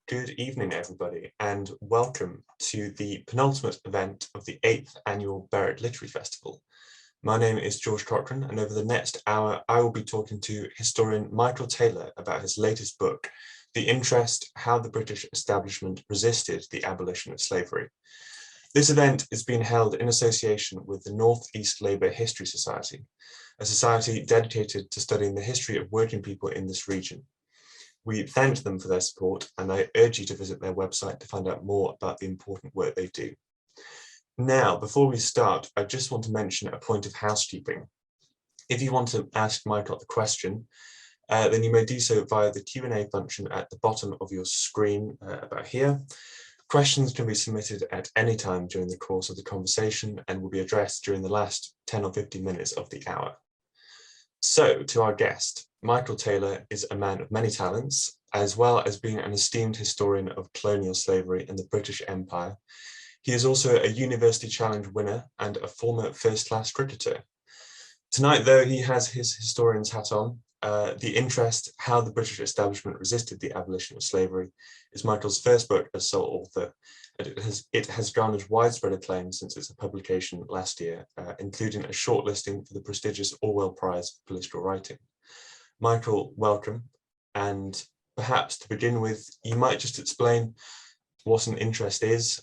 Good evening, everybody, and welcome to the penultimate event of the 8th Annual Berwick Literary Festival. My name is George Cochrane, and over the next hour, I will be talking to historian Michael Taylor about his latest book, The Interest: How the British Establishment Resisted the Abolition of Slavery. This event is being held in association with the North East Labour History Society, a society dedicated to studying the history of working people in this region. We thank them for their support, and I urge you to visit their website to find out more about the important work they do. Now, before we start, I just want to mention a point of housekeeping. If you want to ask Michael a question, then you may do so via the Q&A function at the bottom of your screen about here. Questions can be submitted at any time during the course of the conversation and will be addressed during the last 10 or 15 minutes of the hour. So, to our guest, Michael Taylor is a man of many talents, as well as being an esteemed historian of colonial slavery and the British Empire. He is also a University Challenge winner and a former first-class cricketer. Tonight, though, he has his historian's hat on. The Interest: How the British Establishment Resisted the Abolition of Slavery is Michael's first book as sole author, and it has garnered widespread acclaim since its publication last year, including a shortlisting for the prestigious Orwell Prize for Political Writing. Michael, welcome. And perhaps to begin with, you might just explain what an interest is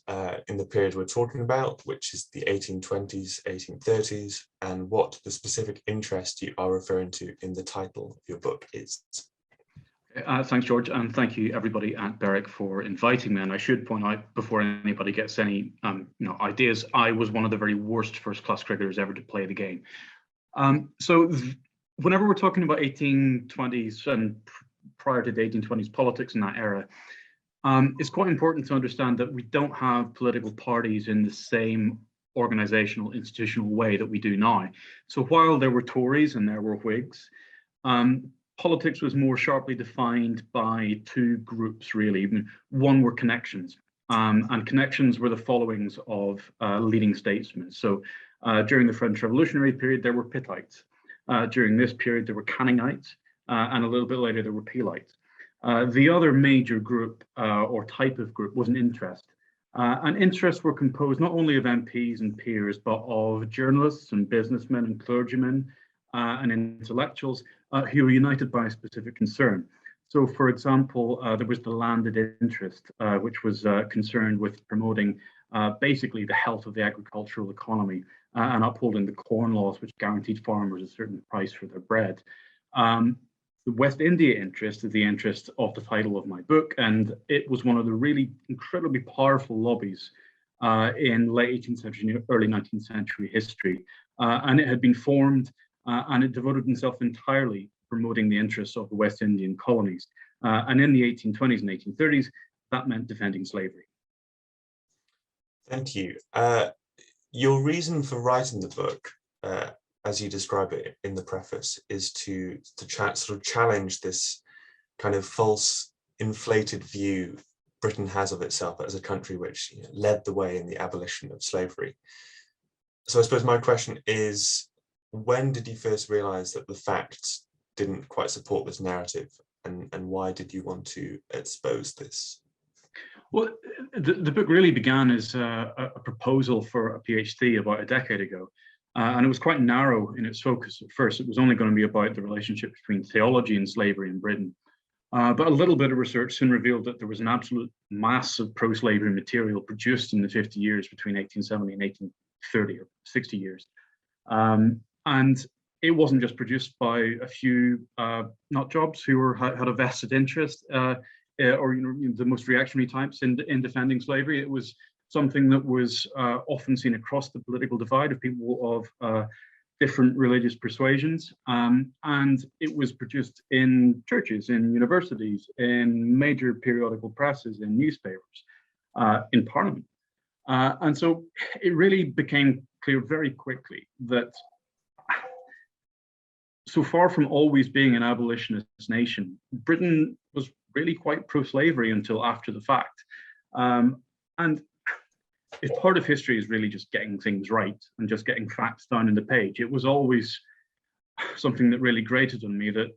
in the period we're talking about, which is the 1820s, 1830s, and what the specific interest you are referring to in the title of your book is. Thanks, George, and thank you everybody at Berwick for inviting me. And I should point out, before anybody gets any ideas, I was one of the very worst first-class cricketers ever to play the game. Whenever we're talking about 1820s and prior to the 1820s politics in that era, it's quite important to understand that we don't have political parties in the same organizational, institutional way that we do now. So while there were Tories and there were Whigs, politics was more sharply defined by two groups, really. One were connections, and connections were the followings of leading statesmen. So during the French Revolutionary period, there were Pittites. During this period, there were Canningites, and a little bit later, there were Peelites. The other major group or type of group was an interest. And interests were composed not only of MPs and peers, but of journalists and businessmen and clergymen and intellectuals who were united by a specific concern. So, for example, there was the landed interest, which was concerned with promoting basically the health of the agricultural economy and upholding the corn laws, which guaranteed farmers a certain price for their bread. The West India interest is the interest of the title of my book, and it was one of the really incredibly powerful lobbies in late 18th century, early 19th century history. And it had been formed and it devoted itself entirely to promoting the interests of the West Indian colonies. And in the 1820s and 1830s, that meant defending slavery. Thank you. Your reason for writing the book, as you describe it in the preface, is to sort of challenge this kind of false, inflated view Britain has of itself as a country which led the way in the abolition of slavery. So I suppose my question is, when did you first realise that the facts didn't quite support this narrative, and why did you want to expose this? Well, the book really began as a proposal for a PhD about a decade ago. And it was quite narrow in its focus at first. It was only going to be about the relationship between theology and slavery in Britain. But a little bit of research soon revealed that there was an absolute mass of pro-slavery material produced in the 50 years between 1870 and 1830, or 60 years. And it wasn't just produced by a few nut jobs who had a vested interest or the most reactionary types in defending slavery. It was something that was often seen across the political divide of people of different religious persuasions. And it was produced in churches, in universities, in major periodical presses, in newspapers, in Parliament. And so it really became clear very quickly that so far from always being an abolitionist nation, Britain was really quite pro-slavery until after the fact. And if part of history is really just getting things right and just getting facts down in the page, it was always something that really grated on me that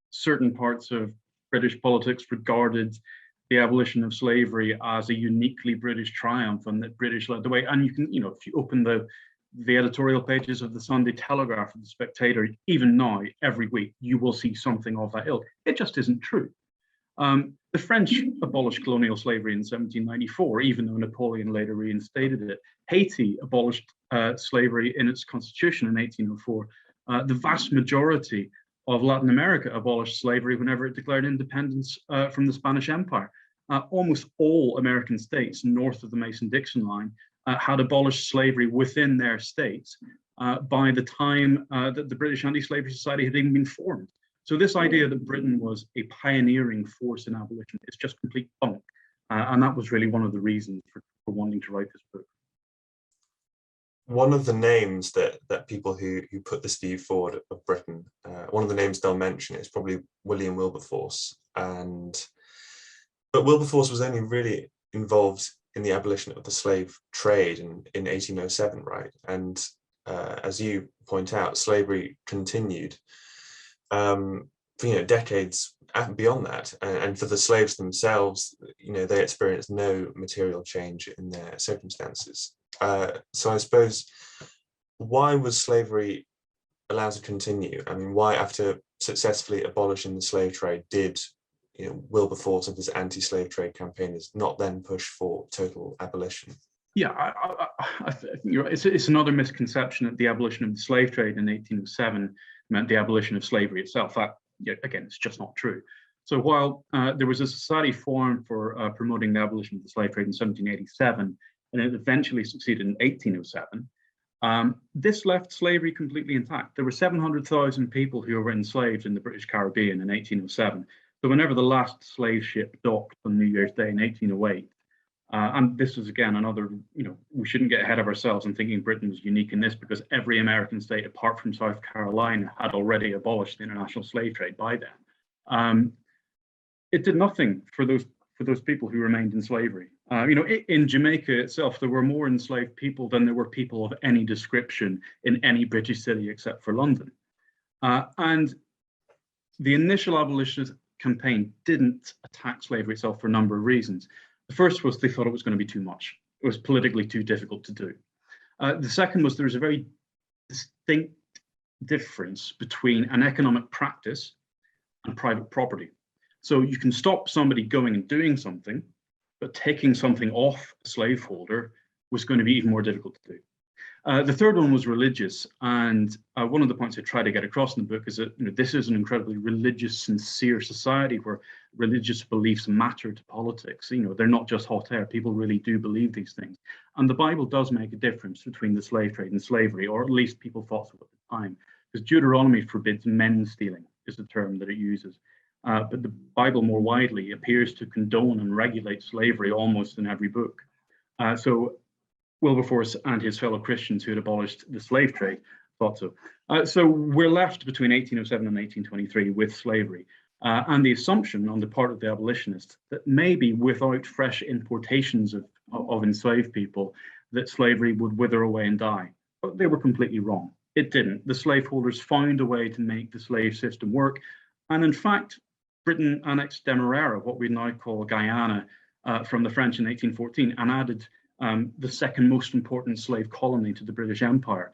certain parts of British politics regarded the abolition of slavery as a uniquely British triumph, and that British led the way. And you can, if you open the editorial pages of the Sunday Telegraph or the Spectator, even now, every week, you will see something of that ilk. It just isn't true. The French abolished colonial slavery in 1794, even though Napoleon later reinstated it. Haiti abolished slavery in its constitution in 1804. The vast majority of Latin America abolished slavery whenever it declared independence from the Spanish Empire. Almost all American states north of the Mason-Dixon line had abolished slavery within their states by the time that the British Anti-Slavery Society had even been formed. So this idea that Britain was a pioneering force in abolition is just complete bunk. And that was really one of the reasons for wanting to write this book. One of the names that people who put this view forward of Britain, one of the names they'll mention is probably William Wilberforce. But Wilberforce was only really involved in the abolition of the slave trade in 1807, right? And as you point out, slavery continued for decades beyond that, and for the slaves themselves, they experienced no material change in their circumstances. So I suppose, why was slavery allowed to continue? I mean, why, after successfulully abolishing the slave trade, did Wilberforce and his anti-slave trade campaigners not then push for total abolition? Yeah, I think it's another misconception that the abolition of the slave trade in 1807 meant the abolition of slavery itself. That, again, it's just not true. So while there was a society formed for promoting the abolition of the slave trade in 1787, and it eventually succeeded in 1807, this left slavery completely intact. There were 700,000 people who were enslaved in the British Caribbean in 1807. So whenever the last slave ship docked on New Year's Day in 1808, and this is, again, another, we shouldn't get ahead of ourselves in thinking Britain was unique in this, because every American state, apart from South Carolina, had already abolished the international slave trade by then. It did nothing for those people who remained in slavery. In Jamaica itself, there were more enslaved people than there were people of any description in any British city except for London. And the initial abolitionist campaign didn't attack slavery itself for a number of reasons. The first was they thought it was going to be too much. It was politically too difficult to do. The second was there was a very distinct difference between an economic practice and private property. So you can stop somebody going and doing something, but taking something off a slaveholder was going to be even more difficult to do. The third one was religious, and one of the points I try to get across in the book is that this is an incredibly religious, sincere society where religious beliefs matter to politics. They're not just hot air. People really do believe these things, and the Bible does make a difference between the slave trade and slavery, or at least people thought so at the time, because Deuteronomy forbids men stealing, is the term that it uses. But the Bible more widely appears to condone and regulate slavery almost in every book. So Wilberforce and his fellow Christians who had abolished the slave trade thought so. So we're left between 1807 and 1823 with slavery, and the assumption on the part of the abolitionists that maybe without fresh importations of enslaved people, that slavery would wither away and die. But they were completely wrong. It didn't. The slaveholders found a way to make the slave system work. And in fact, Britain annexed Demerara, what we now call Guyana, from the French in 1814, and added the second most important slave colony to the British Empire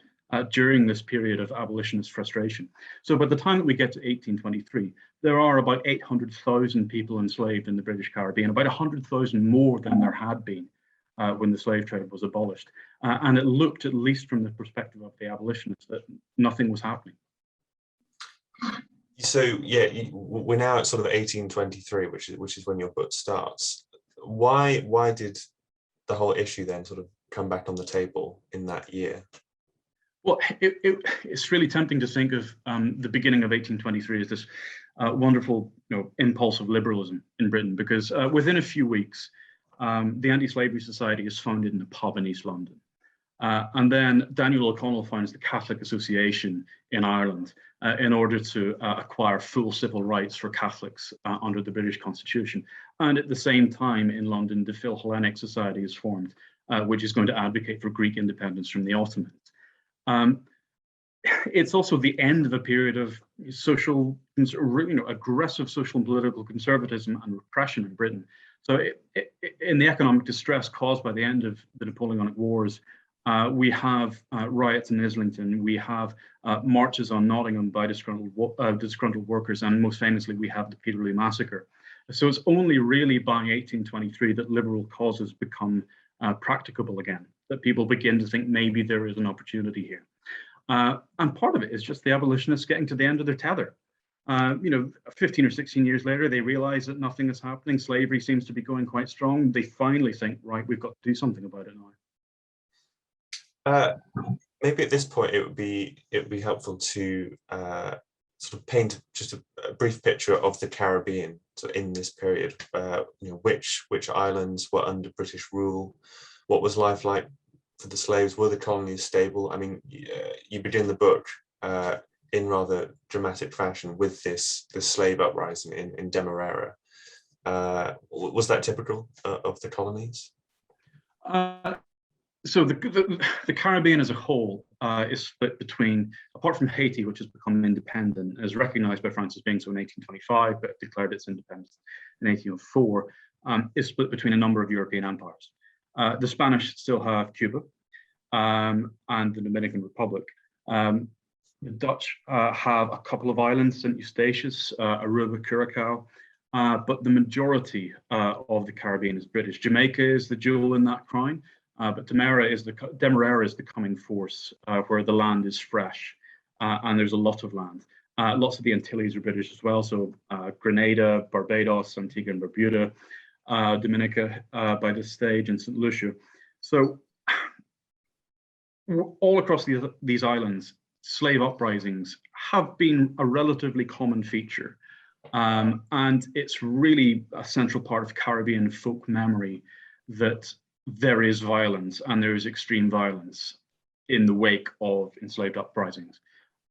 during this period of abolitionist frustration. So by the time that we get to 1823, there are about 800,000 people enslaved in the British Caribbean, about 100,000 more than there had been when the slave trade was abolished. And it looked, at least from the perspective of the abolitionists, that nothing was happening. So yeah, we're now at sort of 1823, which is when your book starts. Why did the whole issue then sort of come back on the table in that year? Well, it's really tempting to think of the beginning of 1823 as this wonderful impulse of liberalism in Britain, because within a few weeks, the Anti-Slavery Society is founded in a pub in East London. And then Daniel O'Connell founds the Catholic Association in Ireland in order to acquire full civil rights for Catholics under the British Constitution. And at the same time in London, the Philhellenic Society is formed, which is going to advocate for Greek independence from the Ottomans. It's also the end of a period of aggressive social and political conservatism and repression in Britain. So in the economic distress caused by the end of the Napoleonic Wars, we have riots in Islington, we have marches on Nottingham by disgruntled workers, and most famously, we have the Peterloo Massacre. So it's only really by 1823 that liberal causes become practicable again, that people begin to think maybe there is an opportunity here. And part of it is just the abolitionists getting to the end of their tether. 15 or 16 years later, they realize that nothing is happening. Slavery seems to be going quite strong. They finally think, right, we've got to do something about it now. Maybe at this point, it would be helpful to sort of paint just a brief picture of the Caribbean. So in this period, which islands were under British rule, what was life like for the slaves? Were the colonies stable? I mean, you begin the book in rather dramatic fashion with this slave uprising in Demerara. Was that typical of the colonies? So the Caribbean as a whole is split between, apart from Haiti, which has become independent, as recognized by France as being so in 1825, but declared its independence in 1804, is split between a number of European empires. The Spanish still have Cuba and the Dominican Republic. The Dutch have a couple of islands, St. Eustatius, Aruba, Curacao, but the majority of the Caribbean is British. Jamaica is the jewel in that crown, but Demerara is the coming force where the land is fresh, and there's a lot of land. Lots of the Antilles are British as well, so Grenada, Barbados, Antigua and Barbuda, Dominica by this stage, and St. Lucia. So all across these islands, slave uprisings have been a relatively common feature. And it's really a central part of Caribbean folk memory that there is violence and there is extreme violence in the wake of enslaved uprisings.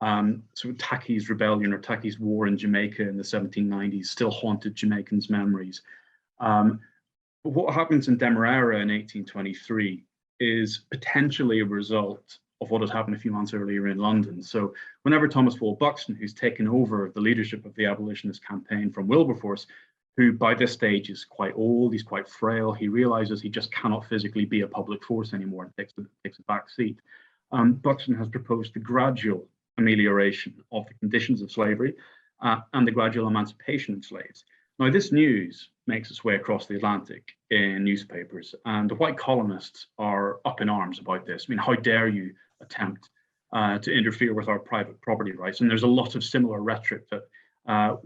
So Tacky's rebellion or Tacky's war in Jamaica in the 1790s still haunted Jamaicans' memories. What happens in Demerara in 1823 is potentially a result of what had happened a few months earlier in London. So whenever Thomas Wall Buxton, who's taken over the leadership of the abolitionist campaign from Wilberforce, who by this stage is quite old, he's quite frail, he realizes he just cannot physically be a public force anymore and takes a back seat. Buxton has proposed the gradual amelioration of the conditions of slavery and the gradual emancipation of slaves. Now, this news makes its way across the Atlantic in newspapers, and the white columnists are up in arms about this. I mean, how dare you attempt to interfere with our private property rights? And there's a lot of similar rhetoric that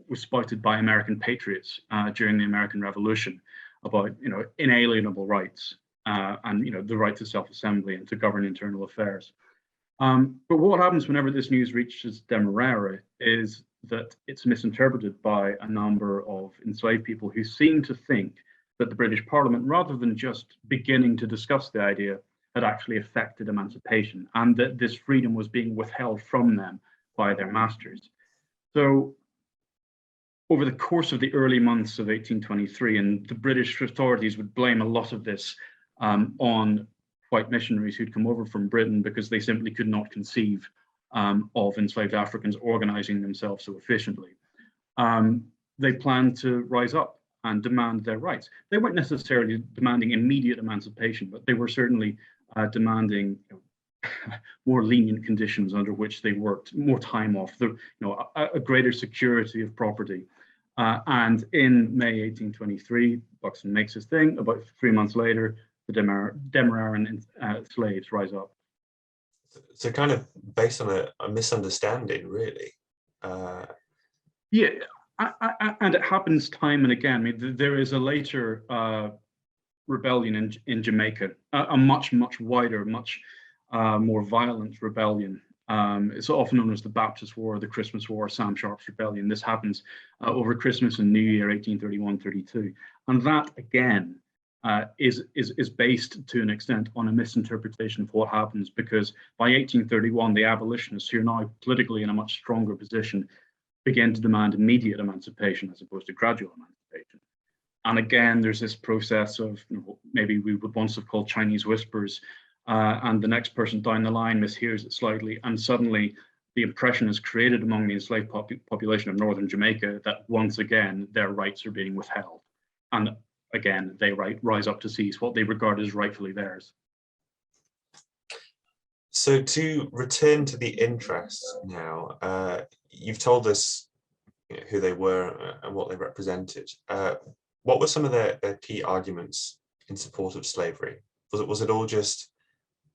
was spouted by American patriots during the American Revolution about, inalienable rights and, the right to self-assembly and to govern internal affairs. But what happens whenever this news reaches Demerara is that it's misinterpreted by a number of enslaved people who seem to think that the British Parliament, rather than just beginning to discuss the idea, had actually affected emancipation and that this freedom was being withheld from them by their masters. So over the course of the early months of 1823, and the British authorities would blame a lot of this on white missionaries who'd come over from Britain because they simply could not conceive of enslaved Africans organizing themselves so efficiently. They planned to rise up and demand their rights. They weren't necessarily demanding immediate emancipation, but they were certainly demanding more lenient conditions under which they worked, more time off, a greater security of property. And in May 1823, Buxton makes his thing. About 3 months later, the Demararan slaves rise up. So kind of based on a misunderstanding, really. Yeah, and it happens time and again. I mean, there is a later rebellion in Jamaica, a much wider, much more violent rebellion. It's often known as the Baptist War, the Christmas War, Sam Sharpe's rebellion. This happens over Christmas and New Year, 1831-32, and that again is based to an extent on a misinterpretation of what happens, because by 1831, the abolitionists, who are now politically in a much stronger position, begin to demand immediate emancipation as opposed to gradual emancipation. And again, there's this process of maybe we would once have called Chinese whispers, and the next person down the line mishears it slightly, and suddenly the impression is created among the enslaved population of northern Jamaica that once again their rights are being withheld. and again, they rise up to seize what they regard as rightfully theirs. So to return to the interests now, you've told us who they were and what they represented. What were some of their key arguments in support of slavery? Was it all just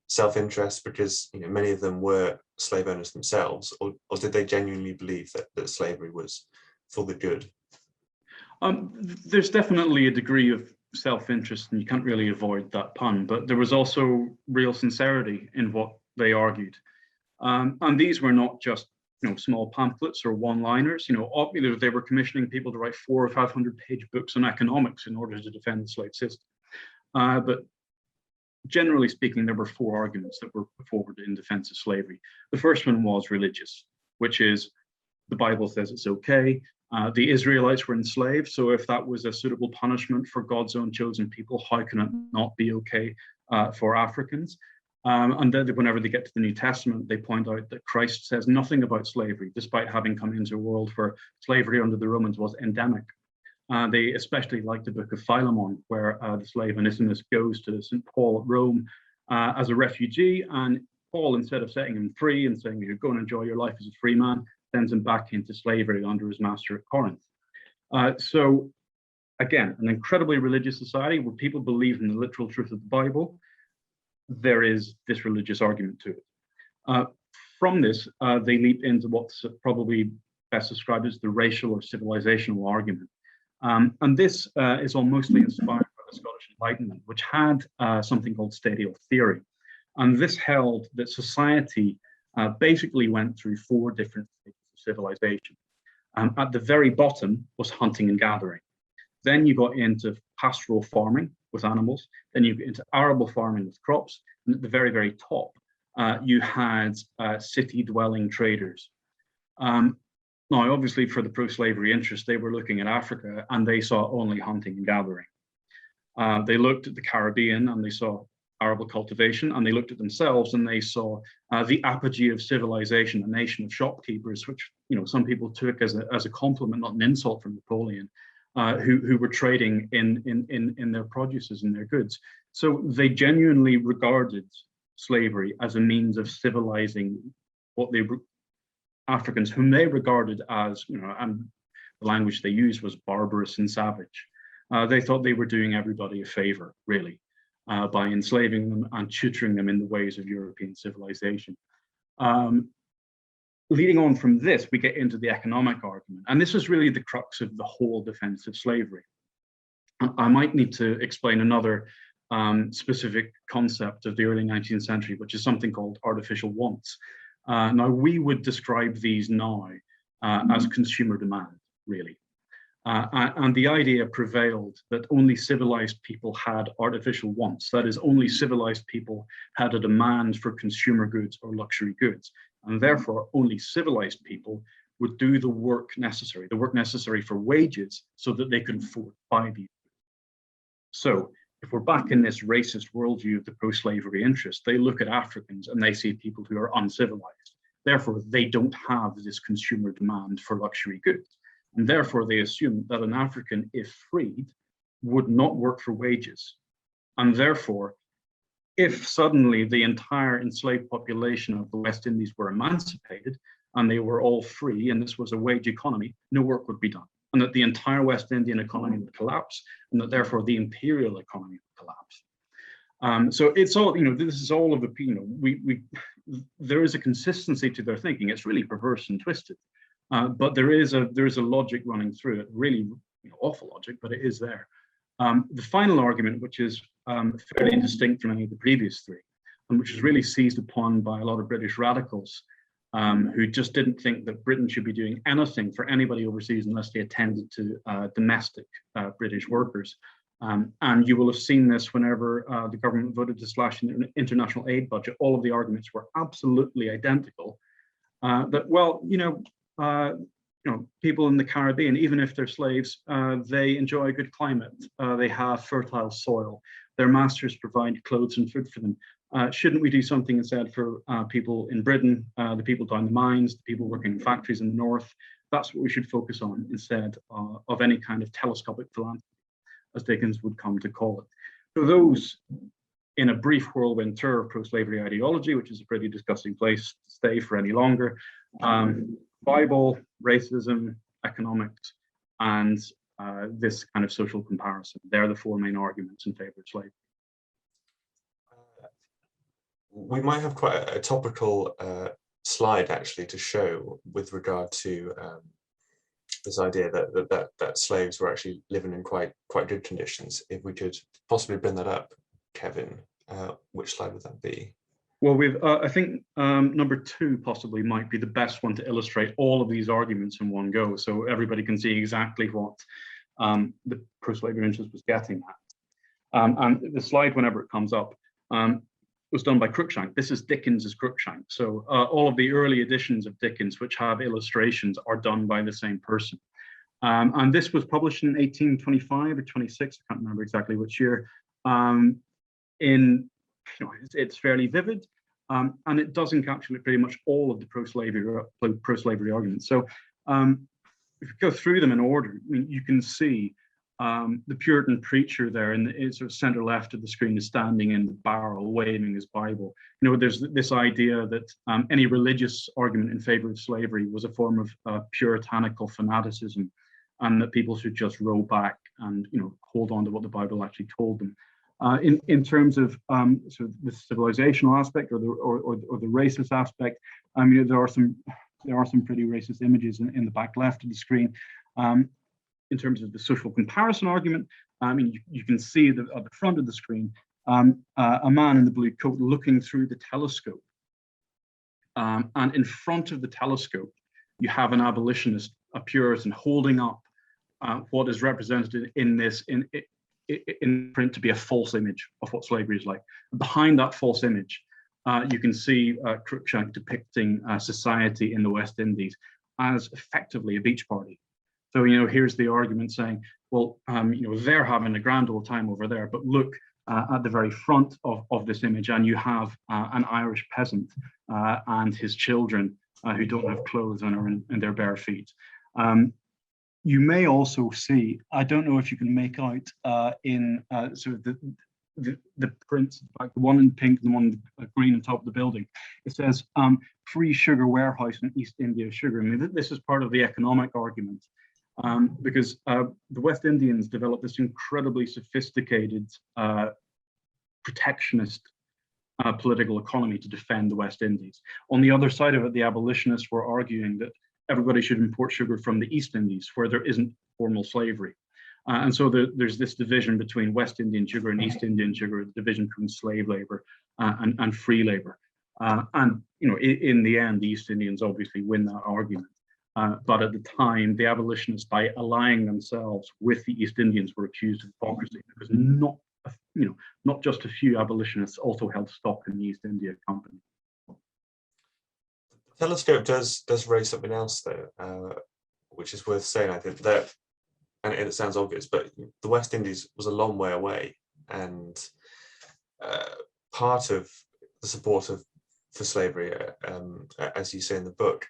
self-interest because many of them were slave owners themselves, or did they genuinely believe that slavery was for the good? There's definitely a degree of self-interest, and you can't really avoid that pun, but there was also real sincerity in what they argued. And these were not just small pamphlets or one-liners. They were commissioning people to write 400 or 500-page books on economics in order to defend the slave system. But generally speaking, there were 4 arguments that were put forward in defense of slavery. The first one was religious, which is the Bible says it's okay. The Israelites were enslaved, so if that was a suitable punishment for God's own chosen people, how can it not be okay for Africans? And then whenever they get to the New Testament, they point out that Christ says nothing about slavery, despite having come into a world where slavery under the Romans was endemic. They especially like the book of Philemon, where the slave Onesimus goes to St. Paul at Rome as a refugee, and Paul, instead of setting him free and saying, "You're going to enjoy your life as a free man," sends him back into slavery under his master at Corinth. So again, an incredibly religious society where people believe in the literal truth of the Bible. There is this religious argument to it. From this, they leap into what's probably best described as the racial or civilizational argument. And this is all mostly inspired by the Scottish Enlightenment, which had something called stadial theory. And this held that society basically went through 4 different stages of civilization. At the very bottom was hunting and gathering. Then you got into pastoral farming with animals. Then you get into arable farming with crops. And at the very, very top, you had city-dwelling traders. Now, obviously, for the pro-slavery interest, they were looking at Africa, and they saw only hunting and gathering. They looked at the Caribbean, and they saw arable cultivation, and they looked at themselves, and they saw the apogee of civilization, a nation of shopkeepers, which some people took as a compliment, not an insult from Napoleon, who were trading in their produces and their goods. So they genuinely regarded slavery as a means of civilizing what they Africans, whom they regarded as, and the language they used was barbarous and savage. They thought they were doing everybody a favor, really, by enslaving them and tutoring them in the ways of European civilization. Leading on from this, we get into the economic argument. And this is really the crux of the whole defense of slavery. I might need to explain another specific concept of the early 19th century, which is something called artificial wants. Now, we would describe these now as consumer demand, really. And the idea prevailed that only civilized people had artificial wants. That is, only civilized people had a demand for consumer goods or luxury goods. And therefore, only civilized people would do the work necessary for wages, so that they could afford to buy these goods. So if we're back in this racist worldview of the pro-slavery interest, they look at Africans and they see people who are uncivilized. Therefore, they don't have this consumer demand for luxury goods. And therefore, they assume that an African, if freed, would not work for wages. And therefore, if suddenly the entire enslaved population of the West Indies were emancipated and they were all free, and this was a wage economy, no work would be done. And that the entire West Indian economy would collapse, and that therefore the imperial economy would collapse. So it's all, this is all of the, there is a consistency to their thinking. It's really perverse and twisted, but there is a logic running through it, really awful logic, but it is there. The final argument, which is fairly distinct from any of the previous 3, and which is really seized upon by a lot of British radicals who just didn't think that Britain should be doing anything for anybody overseas unless they attended to domestic British workers. And you will have seen this whenever the government voted to slash the international aid budget. All of the arguments were absolutely identical. That, well, people in the Caribbean, even if they're slaves, they enjoy a good climate. They have fertile soil. Their masters provide clothes and food for them. Shouldn't we do something instead for people in Britain, the people down the mines, the people working in factories in the north? That's what we should focus on instead of any kind of telescopic philanthropy. as Dickens would come to call it. So those, in a brief whirlwind tour of pro-slavery ideology, which is a pretty disgusting place to stay for any longer, Bible, racism, economics, and this kind of social comparison. They're the four main arguments in favor of slavery. We might have quite a topical slide actually to show with regard to this idea that slaves were actually living in quite good conditions. If we could possibly bring that up, Kevin, which slide would that be? Well, I think number 2 possibly might be the best one to illustrate all of these arguments in one go, so everybody can see exactly what the pro-slavery interest was getting at. And the slide, whenever it comes up, was done by Crookshank. This is Dickens's Crookshank. So all of the early editions of Dickens, which have illustrations, are done by the same person. And this was published in 1825 or 26, I can't remember exactly which year. It's fairly vivid, and it does encapsulate pretty much all of the pro-slavery arguments. So if you go through them in order, I mean, you can see the Puritan preacher there in the sort of center left of the screen is standing in the barrel, waving his Bible. You know, there's this idea that any religious argument in favor of slavery was a form of puritanical fanaticism, and that people should just row back and, you know, hold on to what the Bible actually told them. In terms of sort of the civilizational aspect or the racist aspect, I mean, there are some pretty racist images in the back left of the screen. In terms of the social comparison argument, I mean, you can see at the front of the screen a man in the blue coat looking through the telescope, and in front of the telescope you have an abolitionist, a Puritan, holding up what is represented in this in print to be a false image of what slavery is like. And behind that false image, you can see Crookshank depicting society in the West Indies as effectively a beach party. So, you know, here's the argument saying, well, you know, they're having a grand old time over there, but look at the very front of this image, and you have an Irish peasant and his children who don't have clothes and are in their bare feet. You may also see, I don't know if you can make out in sort of the prints, like the one in pink and the one in green on top of the building. It says free sugar warehouse in East India sugar. I mean, this is part of the economic argument, because the West Indians developed this incredibly sophisticated protectionist political economy to defend the West Indies. On the other side of it, the abolitionists were arguing that everybody should import sugar from the East Indies, where there isn't formal slavery. And so there's this division between West Indian sugar and East Indian sugar, the division between slave labor and free labor. And, you know, in the end, the East Indians obviously win that argument. But at the time, the abolitionists, by allying themselves with the East Indians, were accused of hypocrisy, because not just a few abolitionists also held stock in the East India Company. The telescope does raise something else though, which is worth saying. I think that, and it sounds obvious, but the West Indies was a long way away, and part of the support for slavery, as you say in the book,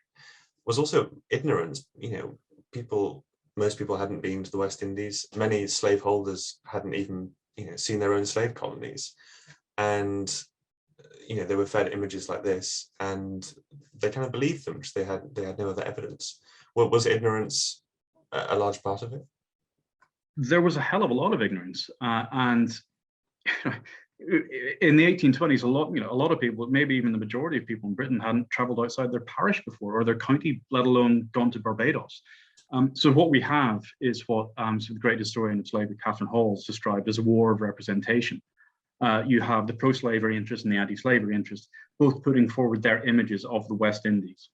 was also ignorance. You know, most people hadn't been to the West Indies. Many slaveholders hadn't even, you know, seen their own slave colonies, and you know, they were fed images like this, and they kind of believed them because they had no other evidence. Well, was ignorance a large part of it? There was a hell of a lot of ignorance, and in the 1820s, a lot of people, maybe even the majority of people in Britain, hadn't travelled outside their parish before or their county, let alone gone to Barbados. So what we have is what so the great historian of slavery, Catherine Hall, has described as a war of representation. You have the pro-slavery interest and the anti-slavery interest, both putting forward their images of the West Indies.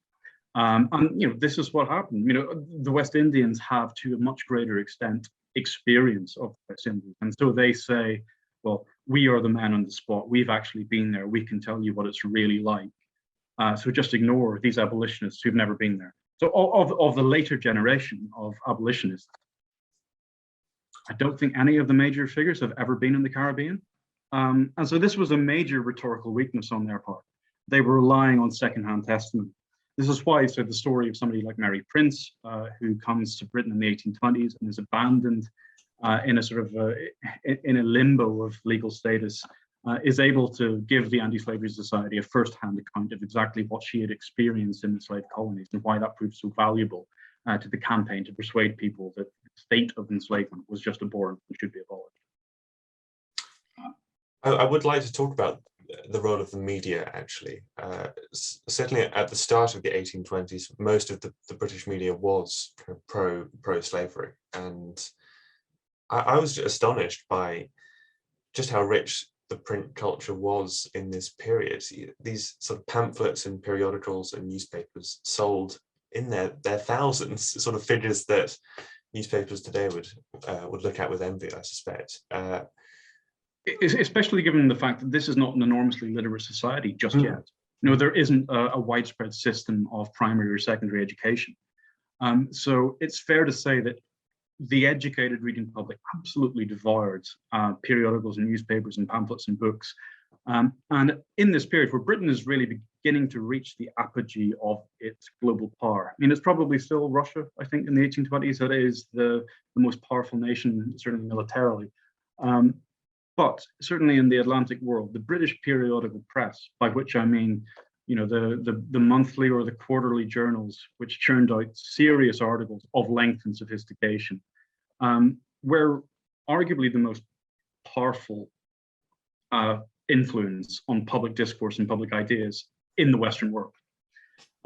And, you know, this is what happened. You know, the West Indians have, to a much greater extent, experience of the West Indies. And so they say, well, we are the men on the spot. We've actually been there. We can tell you what it's really like. So just ignore these abolitionists who've never been there. So of the later generation of abolitionists, I don't think any of the major figures have ever been in the Caribbean. And so this was a major rhetorical weakness on their part. They were relying on secondhand testimony. This is why, so the story of somebody like Mary Prince, who comes to Britain in the 1820s and is abandoned in a sort of in a limbo of legal status, is able to give the Anti-Slavery Society a first-hand account of exactly what she had experienced in the slave colonies and why that proved so valuable to the campaign to persuade people that the state of enslavement was just abhorrent and should be abolished. I would like to talk about the role of the media, actually. Certainly at the start of the 1820s, most of the British media was kind of pro-slavery. And I was astonished by just how rich the print culture was in this period. These sort of pamphlets and periodicals and newspapers sold in their thousands, sort of figures that newspapers today would look at with envy, I suspect. Especially given the fact that this is not an enormously literate society just yet. You know, there isn't a widespread system of primary or secondary education. So it's fair to say that the educated reading public absolutely devoured periodicals and newspapers and pamphlets and books. And in this period where Britain is really beginning to reach the apogee of its global power. I mean, it's probably still Russia, I think, in the 1820s, that is the most powerful nation, certainly militarily. But certainly in the Atlantic world, the British periodical press, by which I mean, you know, the monthly or the quarterly journals, which churned out serious articles of length and sophistication, were arguably the most powerful influence on public discourse and public ideas in the Western world.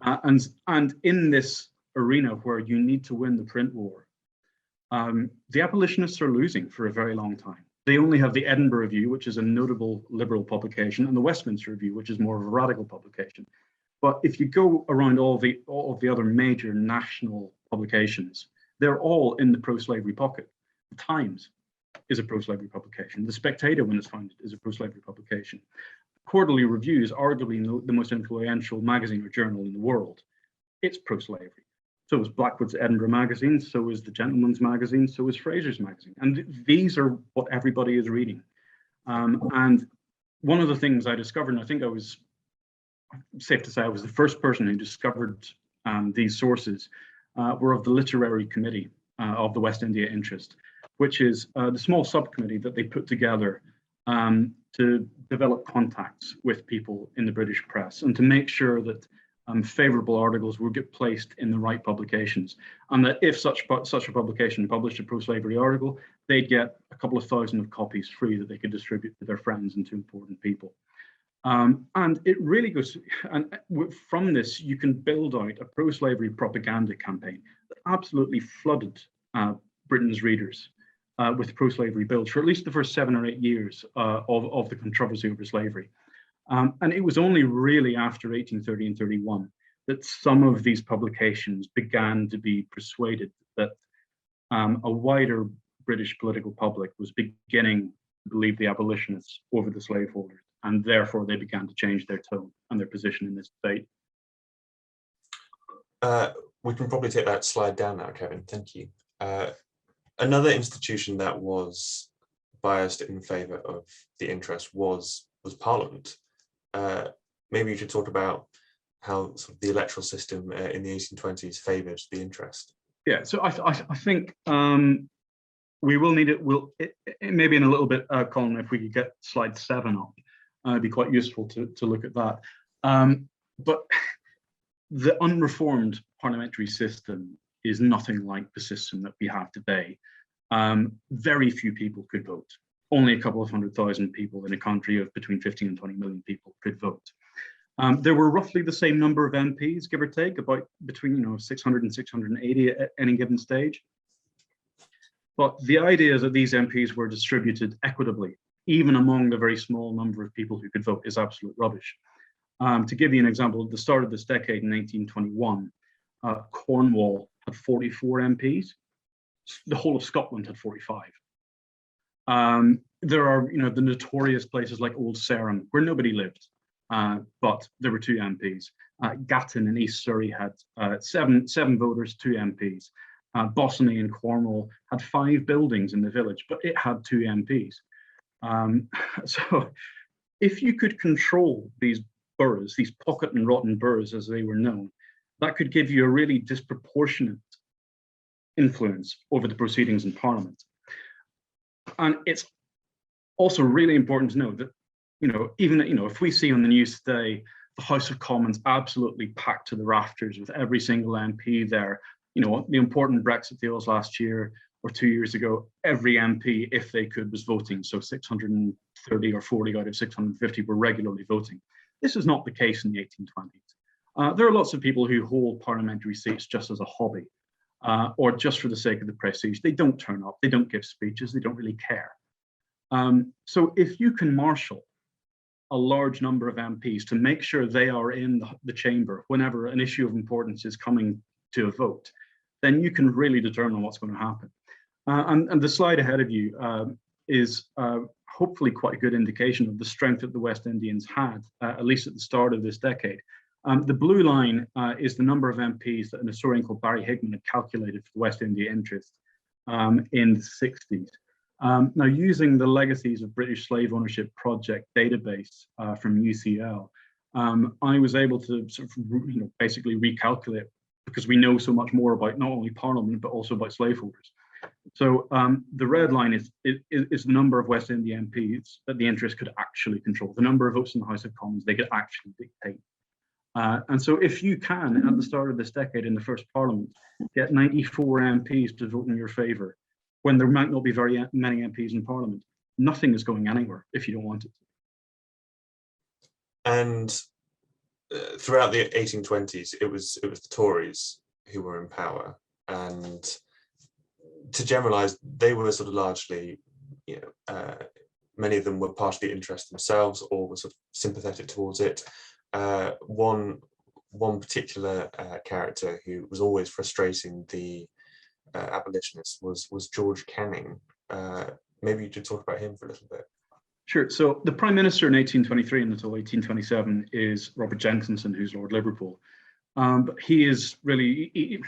And in this arena where you need to win the print war, the abolitionists are losing for a very long time. They only have the Edinburgh Review, which is a notable liberal publication, and the Westminster Review, which is more of a radical publication. But if you go around all of the other major national publications, they're all in the pro-slavery pocket. The Times is a pro-slavery publication. The Spectator, when it's founded, is a pro-slavery publication. Quarterly Review is arguably the most influential magazine or journal in the world. It's pro-slavery. So is Blackwood's Edinburgh Magazine, so is the Gentleman's Magazine, so is Fraser's Magazine. And these are what everybody is reading. And one of the things I discovered, and I think I was safe to say I was the first person who discovered these sources, were of the Literary Committee of the West India Interest, which is the small subcommittee that they put together to develop contacts with people in the British press and to make sure that favourable articles would get placed in the right publications, and that if such a publication published a pro-slavery article, they'd get a couple of thousand of copies free that they could distribute to their friends and to important people. And it really goes, and from this you can build out a pro-slavery propaganda campaign that absolutely flooded Britain's readers with pro-slavery bills for at least the first 7 or 8 years of the controversy over slavery. And it was only really after 1830 and 31 that some of these publications began to be persuaded that a wider British political public was beginning to believe the abolitionists over the slaveholders, and therefore they began to change their tone and their position in this debate. We can probably take that slide down now, Kevin. Thank you. Another institution that was biased in favour of the interest was Parliament. Maybe you should talk about how sort of the electoral system in the 1820s favoured the interest. Yeah, so I think we will need it. It may be in a little bit, Colin, if we could get slide 7 up. It'd be quite useful to look at that. But the unreformed parliamentary system is nothing like the system that we have today. Very few people could vote. Only a couple of 100,000 people in a country of between 15 and 20 million people could vote. There were roughly the same number of MPs, give or take, about between 600 and 680 at any given stage. But the idea that these MPs were distributed equitably, even among the very small number of people who could vote, is absolute rubbish. To give you an example, at the start of this decade in 1821, Cornwall had 44 MPs. The whole of Scotland had 45. There are, the notorious places like Old Sarum, where nobody lived, but there were 2 MPs. Gatton in East Surrey had 7 voters, 2 MPs. Bossiney in Cornwall had 5 buildings in the village, but it had 2 MPs. So if you could control these boroughs, these pocket and rotten boroughs as they were known, that could give you a really disproportionate influence over the proceedings in Parliament. And it's also really important to know that, even if we see on the news today, the House of Commons absolutely packed to the rafters with every single MP there, the important Brexit deals last year or 2 years ago, every MP, if they could, was voting. So 630 or 40 out of 650 were regularly voting. This is not the case in the 1820s. There are lots of people who hold parliamentary seats just as a hobby, or just for the sake of the prestige. They don't turn up, they don't give speeches, they don't really care. So if you can marshal a large number of MPs to make sure they are in the chamber whenever an issue of importance is coming to a vote, then you can really determine what's going to happen. And the slide ahead of you is hopefully quite a good indication of the strength that the West Indians had, at least at the start of this decade. The blue line is the number of MPs that an historian called Barry Hickman had calculated for the West India interest in the 60s. Now, using the Legacies of British Slave Ownership Project database from UCL, I was able to sort of, basically recalculate, because we know so much more about not only Parliament, but also about slaveholders. So the red line is the number of West India MPs that the interest could actually control, the number of votes in the House of Commons they could actually dictate. And so if you can, at the start of this decade in the first Parliament, get 94 MPs to vote in your favour, when there might not be very many MPs in Parliament, nothing is going anywhere if you don't want it to. And throughout the 1820s, it was the Tories who were in power, and to generalise, they were sort of largely, many of them were partially interested themselves or were sort of sympathetic towards it. One particular character who was always frustrating the abolitionists was George Canning. Maybe you could talk about him for a little bit. Sure. So the Prime Minister in 1823 and until 1827 is Robert Jenkinson, who's Lord Liverpool. But he is really,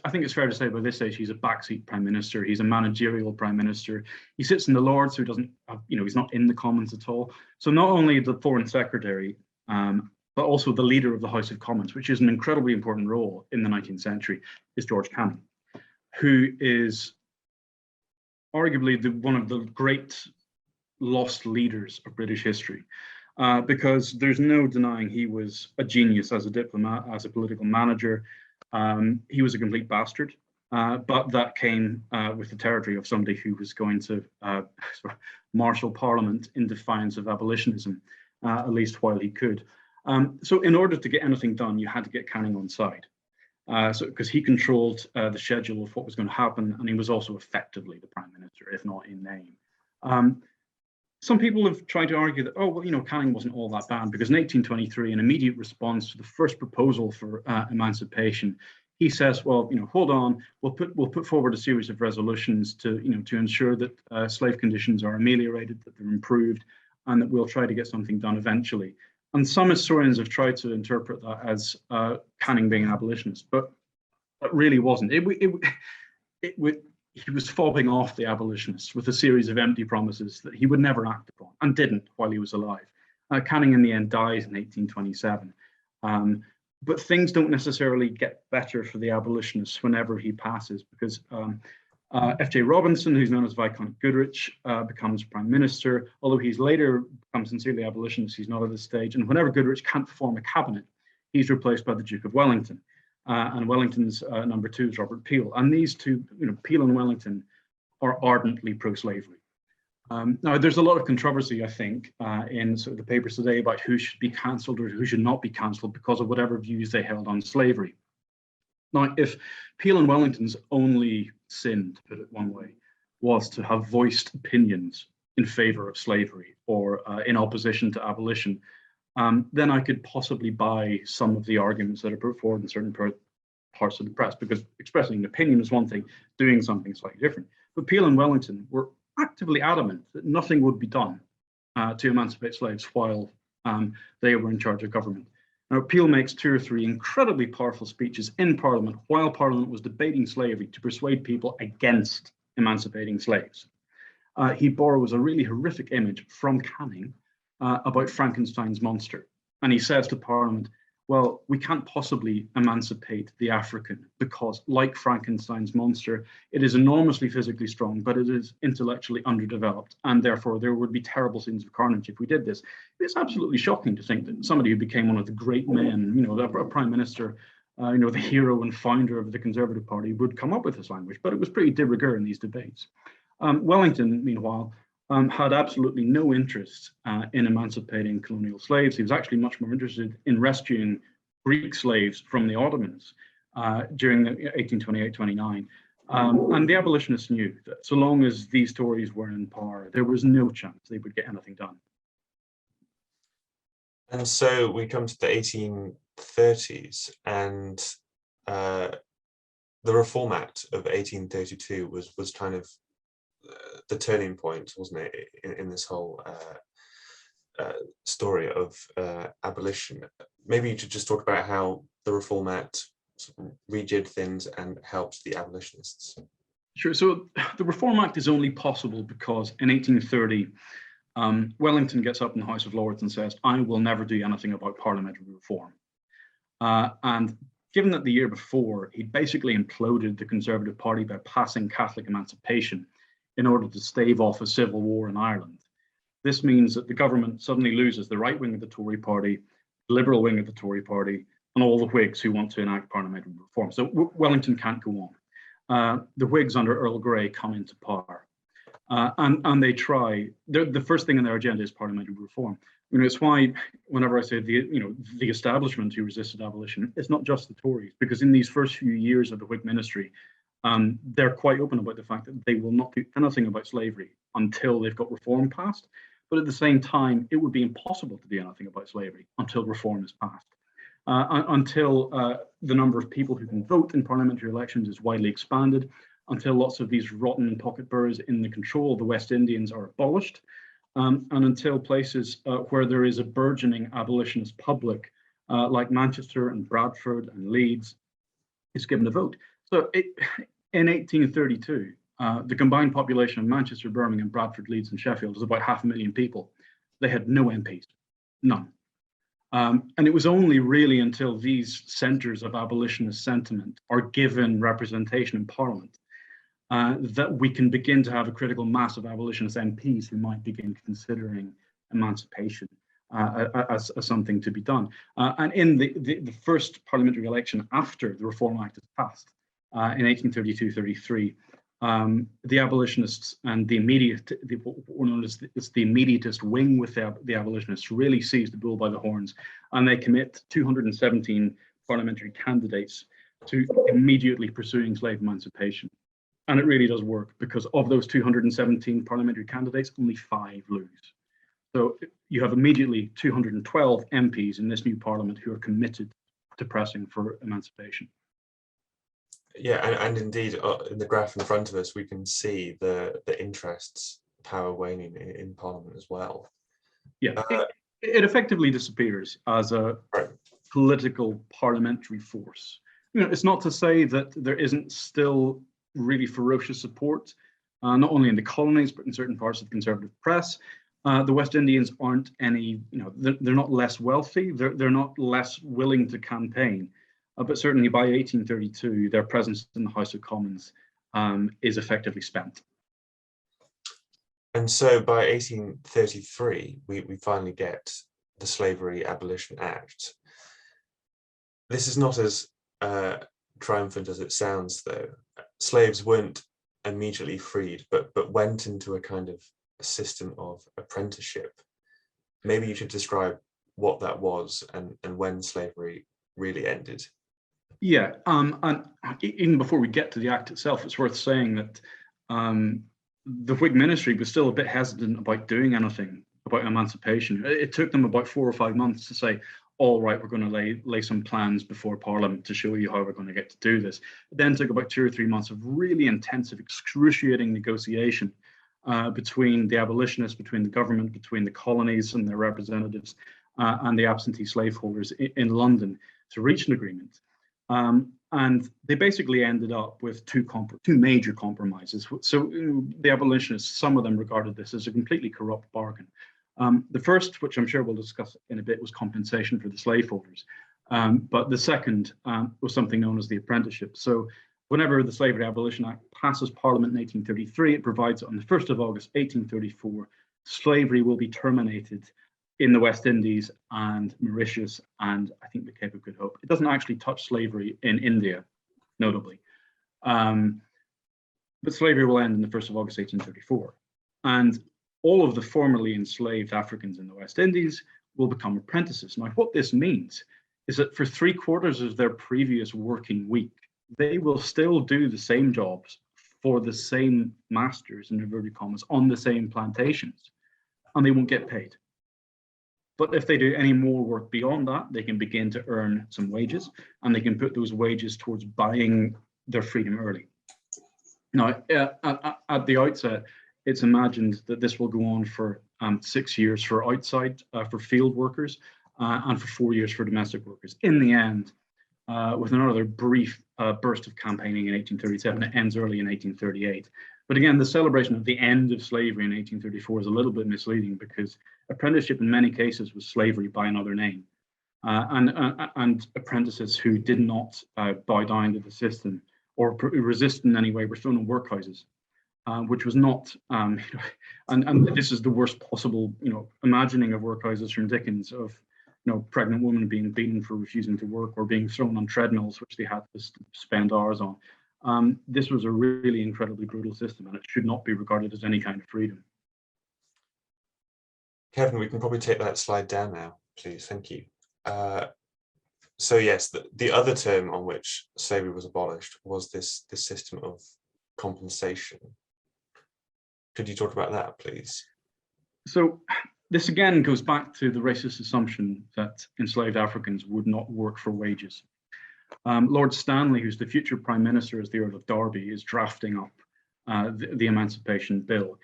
I think it's fair to say by this stage, he's a backseat Prime Minister. He's a managerial Prime Minister. He sits in the Lords, so he doesn't have, he's not in the Commons at all. So not only the Foreign Secretary, but also the leader of the House of Commons, which is an incredibly important role in the 19th century, is George Canning, who is arguably one of the great lost leaders of British history, because there's no denying he was a genius as a diplomat, as a political manager. He was a complete bastard, but that came with the territory of somebody who was going to marshal Parliament in defiance of abolitionism, at least while he could. So in order to get anything done, you had to get Canning on side. Because he controlled the schedule of what was going to happen, and he was also effectively the Prime Minister, if not in name. Some people have tried to argue that, Canning wasn't all that bad, because in 1823, in immediate response to the first proposal for emancipation, he says, well, hold on, we'll put forward a series of resolutions to ensure that slave conditions are ameliorated, that they're improved, and that we'll try to get something done eventually. And some historians have tried to interpret that as Canning being an abolitionist, but that really wasn't. He was fobbing off the abolitionists with a series of empty promises that he would never act upon, and didn't while he was alive. Canning in the end dies in 1827. But things don't necessarily get better for the abolitionists whenever he passes, because F.J. Robinson, who's known as Viscount Goodrich, becomes Prime Minister, although he's later become sincerely abolitionist, he's not at this stage. And whenever Goodrich can't form a cabinet, he's replaced by the Duke of Wellington. And Wellington's number 2 is Robert Peel. And these two, Peel and Wellington, are ardently pro-slavery. Now, there's a lot of controversy, I think, in sort of the papers today about who should be cancelled or who should not be cancelled because of whatever views they held on slavery. Now, if Peel and Wellington's only sin, to put it one way, was to have voiced opinions in favour of slavery or in opposition to abolition, then I could possibly buy some of the arguments that are put forward in certain parts of the press, because expressing an opinion is one thing, doing something slightly different. But Peel and Wellington were actively adamant that nothing would be done to emancipate slaves while they were in charge of government. Now, Peel makes 2 or 3 incredibly powerful speeches in Parliament while Parliament was debating slavery to persuade people against emancipating slaves. He borrows a really horrific image from Canning about Frankenstein's monster. And he says to Parliament, well, we can't possibly emancipate the African because, like Frankenstein's monster, it is enormously physically strong, but it is intellectually underdeveloped, and therefore there would be terrible scenes of carnage if we did this. It's absolutely shocking to think that somebody who became one of the great men, a prime minister, the hero and founder of the Conservative Party, would come up with this language, but it was pretty de rigueur in these debates. Wellington, meanwhile, had absolutely no interest in emancipating colonial slaves. He was actually much more interested in rescuing Greek slaves from the Ottomans during 1828-29. And the abolitionists knew that so long as these Tories were in power, there was no chance they would get anything done. And so we come to the 1830s, and the Reform Act of 1832 was kind of the turning point, wasn't it, in this whole story of abolition. Maybe you should just talk about how the Reform Act sort of rejigged things and helped the abolitionists. Sure. So the Reform Act is only possible because in 1830, Wellington gets up in the House of Lords and says, I will never do anything about parliamentary reform. And given that the year before, he'd basically imploded the Conservative Party by passing Catholic emancipation in order to stave off a civil war in Ireland. This means that the government suddenly loses the right wing of the Tory party, the liberal wing of the Tory party, and all the Whigs who want to enact parliamentary reform. So Wellington can't go on. The Whigs under Earl Grey come into power. And they try, the first thing on their agenda is parliamentary reform. It's why whenever I say the establishment who resisted abolition, it's not just the Tories, because in these first few years of the Whig ministry, they're quite open about the fact that they will not do anything about slavery until they've got reform passed. But at the same time, it would be impossible to do anything about slavery until reform is passed. Until the number of people who can vote in parliamentary elections is widely expanded, until lots of these rotten pocket boroughs in the control of the West Indians are abolished, and until places where there is a burgeoning abolitionist public, like Manchester and Bradford and Leeds, is given a vote. So in 1832, the combined population of Manchester, Birmingham, Bradford, Leeds, and Sheffield was about 500,000 people. They had no MPs, none. And it was only really until these centres of abolitionist sentiment are given representation in Parliament that we can begin to have a critical mass of abolitionist MPs who might begin considering emancipation as something to be done. And in the first parliamentary election after the Reform Act is passed in 1832-33, the abolitionists and the immediatist wing with the abolitionists really seized the bull by the horns, and they commit 217 parliamentary candidates to immediately pursuing slave emancipation. And it really does work, because of those 217 parliamentary candidates, only 5 lose. So you have immediately 212 MPs in this new parliament who are committed to pressing for emancipation. Yeah, and indeed, in the graph in front of us, we can see the interests, power waning in Parliament as well. Yeah, it effectively disappears as a political parliamentary force. It's not to say that there isn't still really ferocious support, not only in the colonies, but in certain parts of the Conservative press. The West Indians aren't any, they're not less wealthy, they're not less willing to campaign. But certainly by 1832, their presence in the House of Commons is effectively spent. And so by 1833, we finally get the Slavery Abolition Act. This is not as triumphant as it sounds, though. Slaves weren't immediately freed, but went into a kind of a system of apprenticeship. Maybe you should describe what that was and when slavery really ended. Yeah, and even before we get to the Act itself, it's worth saying that the Whig ministry was still a bit hesitant about doing anything about emancipation. It took them about 4 or 5 months to say, all right, we're going to lay some plans before Parliament to show you how we're going to get to do this. It then took about 2 or 3 months of really intensive, excruciating negotiation between the abolitionists, between the government, between the colonies and their representatives, and the absentee slaveholders in London to reach an agreement. And they basically ended up with two major compromises. So the abolitionists, some of them regarded this as a completely corrupt bargain. The first, which I'm sure we'll discuss in a bit, was compensation for the slaveholders. But the second was something known as the apprenticeship. So whenever the Slavery Abolition Act passes Parliament in 1833, it provides that on the 1st of August 1834, slavery will be terminated in the West Indies and Mauritius and I think the Cape of Good Hope. It doesn't actually touch slavery in India, notably. But slavery will end on the 1st of August 1834. And all of the formerly enslaved Africans in the West Indies will become apprentices. Now, what this means is that for 3/4 of their previous working week, they will still do the same jobs for the same masters, in inverted commas, on the same plantations, and they won't get paid. But if they do any more work beyond that, they can begin to earn some wages, and they can put those wages towards buying their freedom early. Now, at the outset, it's imagined that this will go on for 6 years for outside, for field workers, and for 4 years for domestic workers. In the end, with another brief burst of campaigning in 1837, it ends early in 1838. But again, the celebration of the end of slavery in 1834 is a little bit misleading because apprenticeship in many cases was slavery by another name. And apprentices who did not bow down to the system or resist in any way were thrown in workhouses, which was not, and this is the worst possible, imagining of workhouses from Dickens of, pregnant women being beaten for refusing to work or being thrown on treadmills, which they had to spend hours on. This was a really incredibly brutal system, and it should not be regarded as any kind of freedom. Kevin, we can probably take that slide down now, please. Thank you. So yes, the other term on which slavery was abolished was this system of compensation. Could you talk about that, please? So this again goes back to the racist assumption that enslaved Africans would not work for wages. Lord Stanley, who's the future Prime Minister as the Earl of Derby, is drafting up the Emancipation Bill.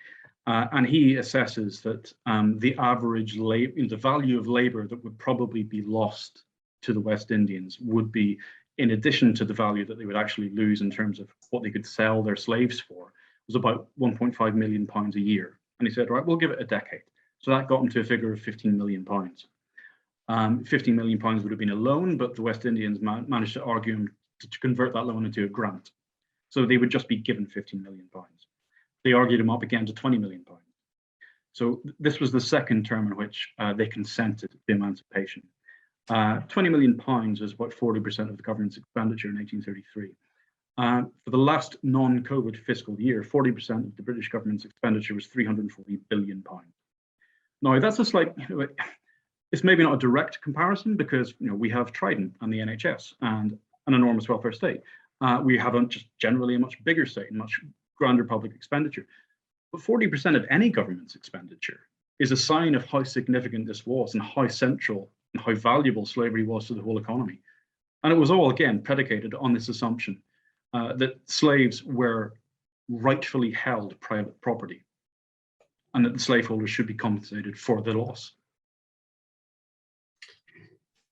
And he assesses that the average the value of labor that would probably be lost to the West Indians would be, in addition to the value that they would actually lose in terms of what they could sell their slaves for, was about £1.5 million a year. And he said, right, we'll give it a decade. So that got him to a figure of £15 million. £15 million would have been a loan, but the West Indians managed to argue him to convert that loan into a grant. So they would just be given £15 million. They argued him up again to £20 million. So this was the second term in which they consented to emancipation. £20 million is about 40% of the government's expenditure in 1833. For the last non-COVID fiscal year, 40% of the British government's expenditure was £340 billion. Now, that's a slight, it's maybe not a direct comparison because we have Trident and the NHS and an enormous welfare state. We have just generally a much bigger state and much grander public expenditure. But 40% of any government's expenditure is a sign of how significant this was and how central and how valuable slavery was to the whole economy. And it was all, again, predicated on this assumption that slaves were rightfully held private property and that the slaveholders should be compensated for the loss.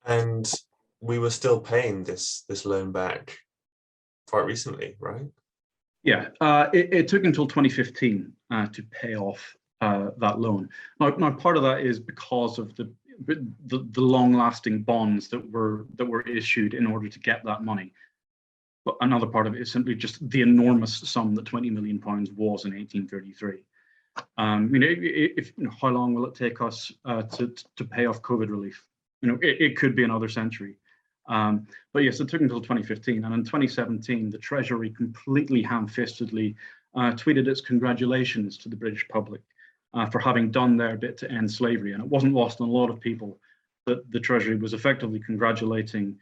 And we were still paying this loan back quite recently, right? Yeah, it took until 2015 to pay off that loan. Now, part of that is because of the long-lasting bonds that were issued in order to get that money. But another part of it is simply just the enormous sum that £20 million was in 1833. How long will it take us to pay off COVID relief? It could be another century. But yes, it took until 2015. And in 2017, the Treasury completely ham-fistedly tweeted its congratulations to the British public for having done their bit to end slavery. And it wasn't lost on a lot of people that the Treasury was effectively congratulating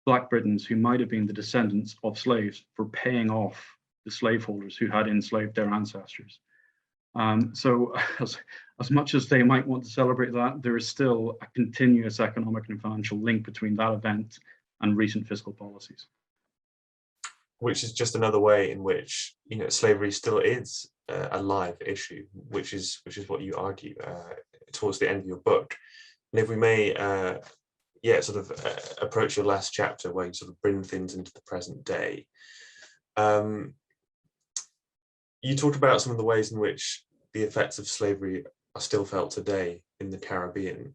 Black Britons who might have been the descendants of slaves for paying off the slaveholders who had enslaved their ancestors. So as much as they might want to celebrate that, there is still a continuous economic and financial link between that event and recent fiscal policies. Which is just another way in which slavery still is a live issue, which is what you argue towards the end of your book. And if we may, approach your last chapter where you sort of bring things into the present day. You talked about some of the ways in which the effects of slavery are still felt today in the Caribbean.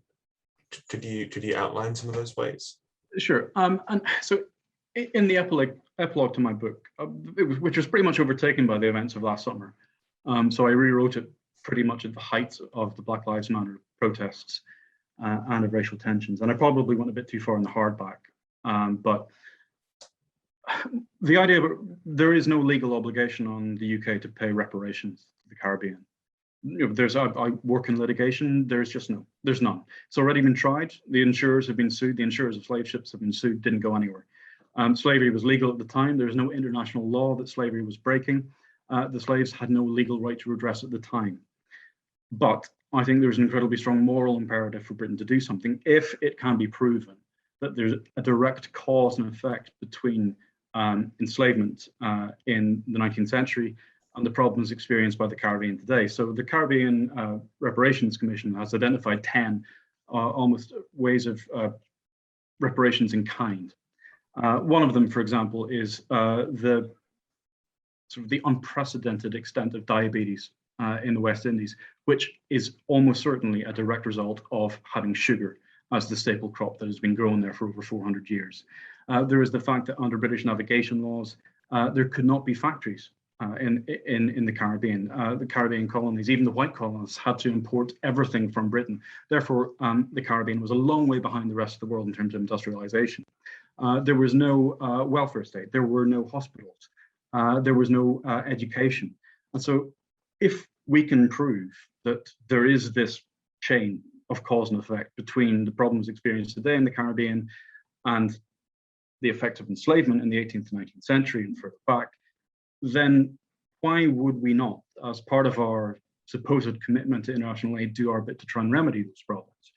Could you outline some of those ways? Sure. And so in the epilogue to my book, which was pretty much overtaken by the events of last summer, so I rewrote it pretty much at the height of the Black Lives Matter protests and of racial tensions. And I probably went a bit too far in the hardback. But the idea of there is no legal obligation on the UK to pay reparations to the Caribbean. I work in litigation. There's none. It's already been tried. The insurers have been sued. The insurers of slave ships have been sued. Didn't go anywhere. Slavery was legal at the time. There's no international law that slavery was breaking. The slaves had no legal right to redress at the time. But I think there's an incredibly strong moral imperative for Britain to do something if it can be proven that there's a direct cause and effect between enslavement in the 19th century and the problems experienced by the Caribbean today. So the Caribbean Reparations Commission has identified 10 almost ways of reparations in kind. One of them, for example, is the unprecedented extent of diabetes in the West Indies, which is almost certainly a direct result of having sugar as the staple crop that has been grown there for over 400 years. There is the fact that under British navigation laws, there could not be factories in the Caribbean. The Caribbean colonies, even the white colonists, had to import everything from Britain. Therefore, the Caribbean was a long way behind the rest of the world in terms of industrialization. There was no welfare state. There were no hospitals. There was no education. And so if we can prove that there is this chain of cause and effect between the problems experienced today in the Caribbean and the effect of enslavement in the 18th and 19th century and further back, then why would we not, as part of our supposed commitment to international aid, do our bit to try and remedy those problems?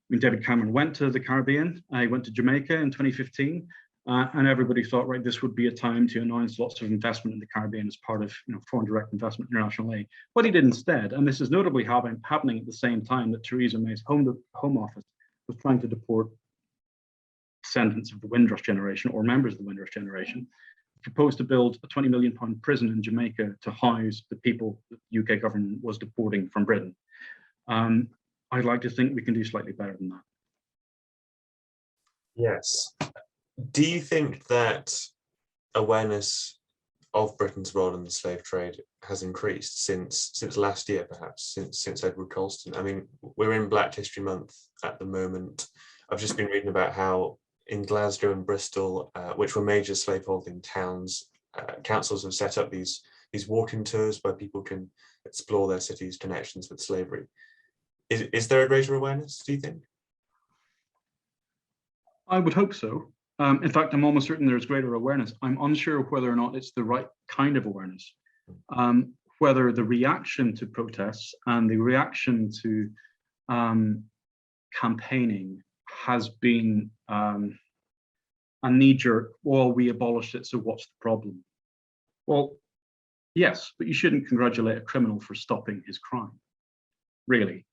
When David Cameron went to the Caribbean, he went to Jamaica in 2015, and everybody thought, right, this would be a time to announce lots of investment in the Caribbean as part of foreign direct investment, international aid. What he did instead, and this is notably happening at the same time that Theresa May's Home Office was trying to deport descendants of the Windrush generation or members of the Windrush generation, proposed to build a £20 million prison in Jamaica to house the people that the UK government was deporting from Britain. I'd like to think we can do slightly better than that. Yes. Do you think that awareness of Britain's role in the slave trade has increased since last year, perhaps, since Edward Colston? I mean, we're in Black History Month at the moment. I've just been reading about how in Glasgow and Bristol, which were major slaveholding towns, councils have set up these walking tours where people can explore their cities' connections with slavery. Is there a greater awareness, do you think? I would hope so. In fact, I'm almost certain there's greater awareness. I'm unsure whether or not it's the right kind of awareness. Whether the reaction to protests and the reaction to campaigning has been a knee-jerk, well, we abolished it, so what's the problem? Well, yes, but you shouldn't congratulate a criminal for stopping his crime, really.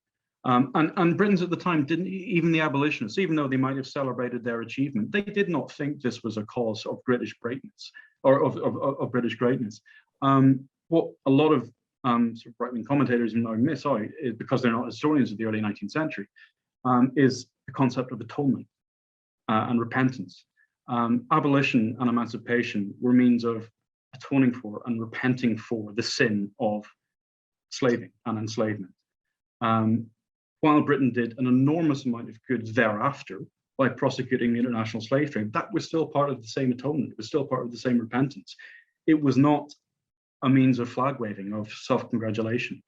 And Britons at the time didn't, even the abolitionists, even though they might have celebrated their achievement, they did not think this was a cause of British greatness or of British greatness. What a lot of sort of right-wing commentators now miss out, is because they're not historians of the early 19th century, is the concept of atonement and repentance. Abolition and emancipation were means of atoning for and repenting for the sin of slaving and enslavement. While Britain did an enormous amount of good thereafter by prosecuting the international slave trade, that was still part of the same atonement. It was still part of the same repentance. It was not a means of flag waving, of self-congratulation.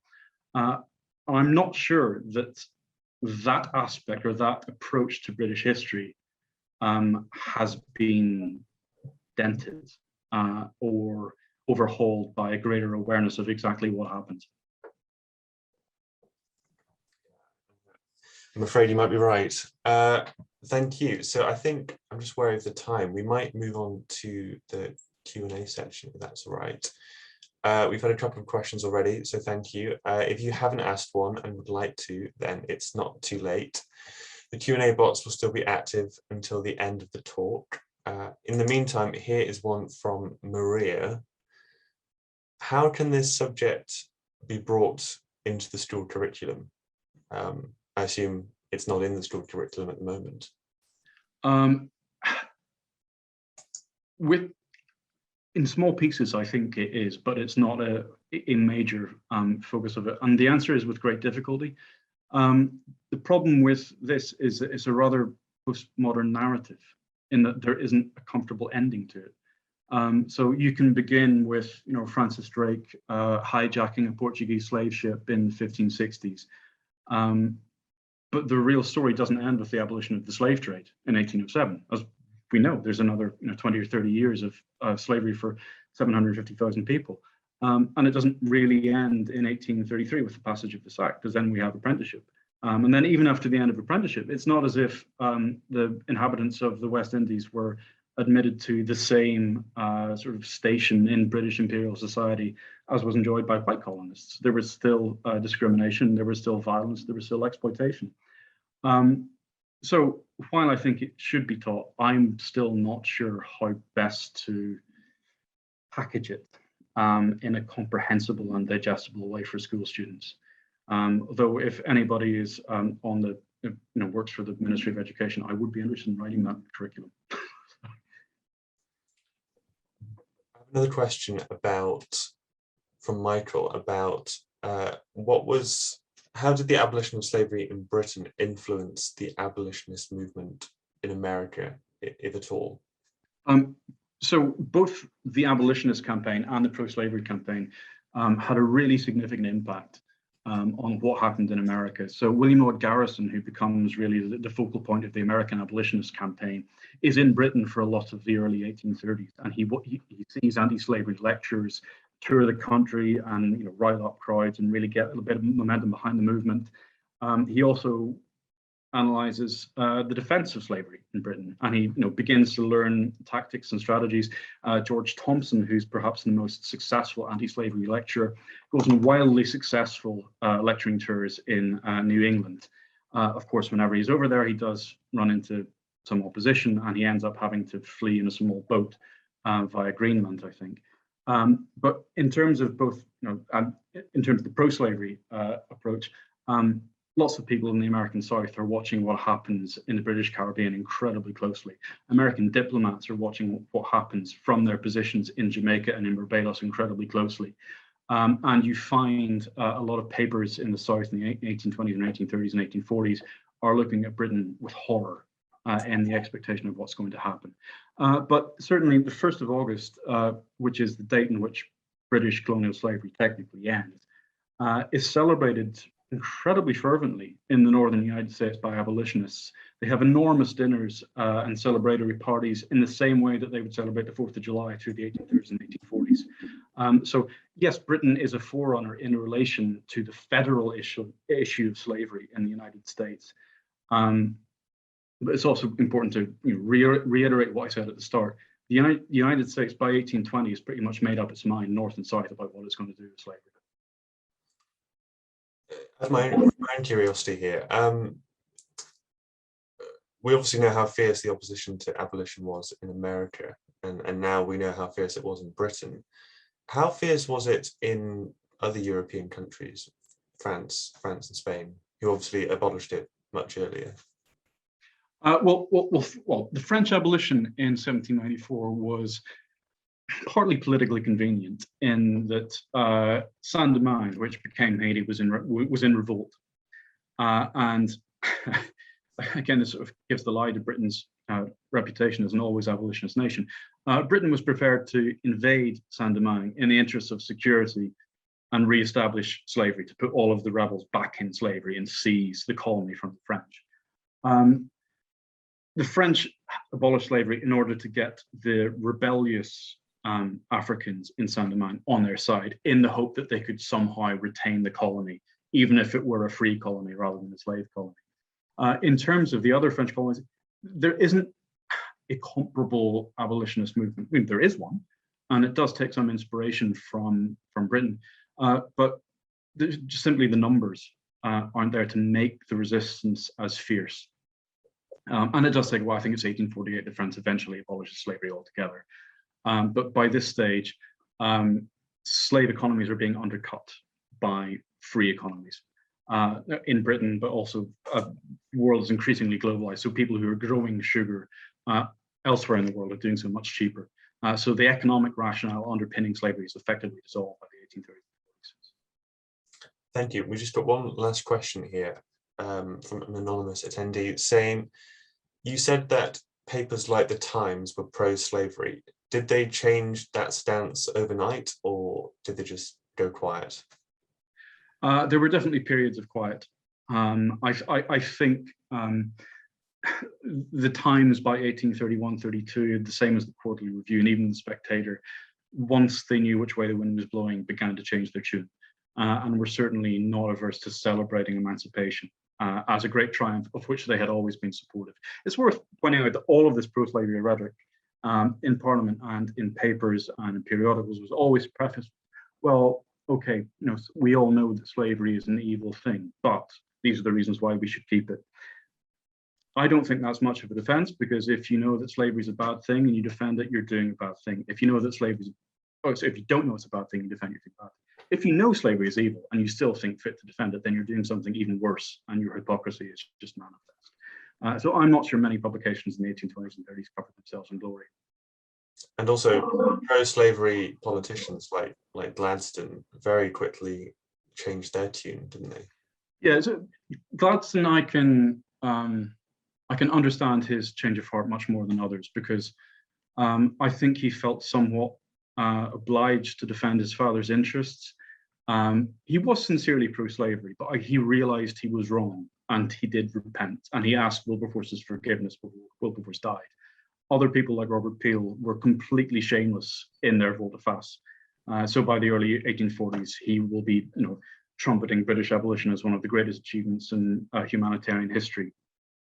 I'm not sure that that aspect or that approach to British history has been dented or overhauled by a greater awareness of exactly what happened. I'm afraid you might be right. Thank you. So I think I'm just wary of the time. We might move on to the Q&A section, if that's all right. We've had a couple of questions already, so thank you. If you haven't asked one and would like to, then it's not too late. The Q&A bots will still be active until the end of the talk. In the meantime, here is one from Maria. How can this subject be brought into the school curriculum? I assume it's not in the school curriculum at the moment. Um, in small pieces, I think it is, but it's not a major focus of it. And the answer is with great difficulty. The problem with this is that it's a rather postmodern narrative in that there isn't a comfortable ending to it. So you can begin with, Francis Drake hijacking a Portuguese slave ship in the 1560s. But the real story doesn't end with the abolition of the slave trade in 1807. As we know, there's another 20 or 30 years of slavery for 750,000 people. And it doesn't really end in 1833 with the passage of this act, because then we have apprenticeship. And then even after the end of apprenticeship, it's not as if the inhabitants of the West Indies were admitted to the same sort of station in British imperial society as was enjoyed by white colonists. There was still discrimination, there was still violence, there was still exploitation. So while I think it should be taught, I'm still not sure how best to package it in a comprehensible and digestible way for school students. Though if anybody is on the, works for the Ministry of Education, I would be interested in writing that curriculum. Another question from Michael about how did the abolition of slavery in Britain influence the abolitionist movement in America, if at all? So both the abolitionist campaign and the pro-slavery campaign had a really significant impact on what happened in America. So William Lloyd Garrison, who becomes really the focal point of the American abolitionist campaign, is in Britain for a lot of the early 1830s, and he sees anti-slavery lectures, tour the country, and rile up crowds and really get a little bit of momentum behind the movement. He also analyzes the defense of slavery in Britain, and he begins to learn tactics and strategies. George Thompson, who's perhaps the most successful anti-slavery lecturer, goes on wildly successful lecturing tours in New England. Of course, whenever he's over there, he does run into some opposition, and he ends up having to flee in a small boat via Greenland, I think. But in terms of both, in terms of the pro-slavery approach, lots of people in the American South are watching what happens in the British Caribbean incredibly closely. American diplomats are watching what happens from their positions in Jamaica and in Barbados incredibly closely. And you find a lot of papers in the South in the 1820s and 1830s and 1840s are looking at Britain with horror and the expectation of what's going to happen. But certainly the 1st of August, which is the date in which British colonial slavery technically ends, is celebrated incredibly fervently in the northern United States by abolitionists. They have enormous dinners and celebratory parties in the same way that they would celebrate the 4th of July through the 1830s and 1840s. So yes, Britain is a forerunner in relation to the federal issue of slavery in the United States. But it's also important to reiterate what I said at the start. The United States by 1820 has pretty much made up its mind, north and south, about what it's going to do with slavery. As my own curiosity here, we obviously know how fierce the opposition to abolition was in America, and now we know how fierce it was in Britain. How fierce was it in other European countries, France and Spain, who obviously abolished it much earlier? Well, the French abolition in 1794 was partly politically convenient in that Saint-Domingue, which became Haiti, was in revolt, and again, this sort of gives the lie to Britain's reputation as an always abolitionist nation. Britain was prepared to invade Saint-Domingue in the interests of security and re-establish slavery, to put all of the rebels back in slavery and seize the colony from the French. The French abolished slavery in order to get the rebellious Africans in Saint-Domingue on their side, in the hope that they could somehow retain the colony, even if it were a free colony rather than a slave colony. In terms of the other French colonies, there isn't a comparable abolitionist movement. I mean, there is one, and it does take some inspiration from Britain, but just simply the numbers aren't there to make the resistance as fierce. And it does take a while. I think it's 1848 that France eventually abolishes slavery altogether. But by this stage, slave economies are being undercut by free economies. in Britain, but also the world is increasingly globalized. So people who are growing sugar elsewhere in the world are doing so much cheaper. So the economic rationale underpinning slavery is effectively dissolved by the 1830s. Thank you. We just got one last question here from an anonymous attendee saying, you said that papers like the Times were pro-slavery. Did they change that stance overnight, or did they just go quiet? There were definitely periods of quiet. I think the Times by 1831-32, the same as the Quarterly Review and even the Spectator, once they knew which way the wind was blowing, began to change their tune. And were certainly not averse to celebrating emancipation as a great triumph of which they had always been supportive. It's worth pointing out that all of this pro-slavery rhetoric in Parliament and in papers and in periodicals was always prefaced, well, okay, we all know that slavery is an evil thing, but these are the reasons why we should keep it. I don't think that's much of a defense, because if you know that slavery is a bad thing and you defend it, you're doing a bad thing. If you know that slavery is, so if you don't know it's a bad thing, you defend it, you're doing a bad thing. If you know slavery is evil and you still think fit to defend it, then you're doing something even worse, and your hypocrisy is just manifest. So I'm not sure many publications in the 1820s and 30s covered themselves in glory. And also, pro-slavery politicians like Gladstone very quickly changed their tune, didn't they? Yeah, so Gladstone, I can understand his change of heart much more than others, because I think he felt somewhat obliged to defend his father's interests. He was sincerely pro-slavery, but he realized he was wrong, and he did repent, and he asked Wilberforce's forgiveness before Wilberforce died. Other people like Robert Peel were completely shameless in their volte-face. So by the early 1840s, he will be, trumpeting British abolition as one of the greatest achievements in humanitarian history,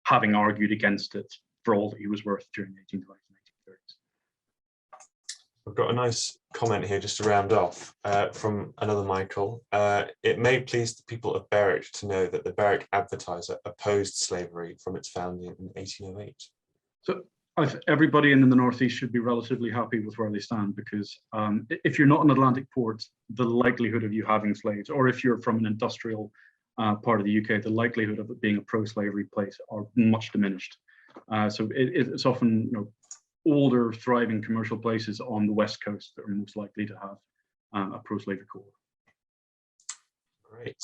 having argued against it for all that he was worth during the 1820s and 1830s. We've got a nice comment here just to round off from another Michael. It may please the people of Berwick to know that the Berwick Advertiser opposed slavery from its founding in 1808. So everybody in the Northeast should be relatively happy with where they stand, because if you're not an Atlantic port, the likelihood of you having slaves, or if you're from an industrial part of the UK, the likelihood of it being a pro-slavery place are much diminished. So it's often older, thriving commercial places on the West Coast that are most likely to have a pro-slavery core. Great.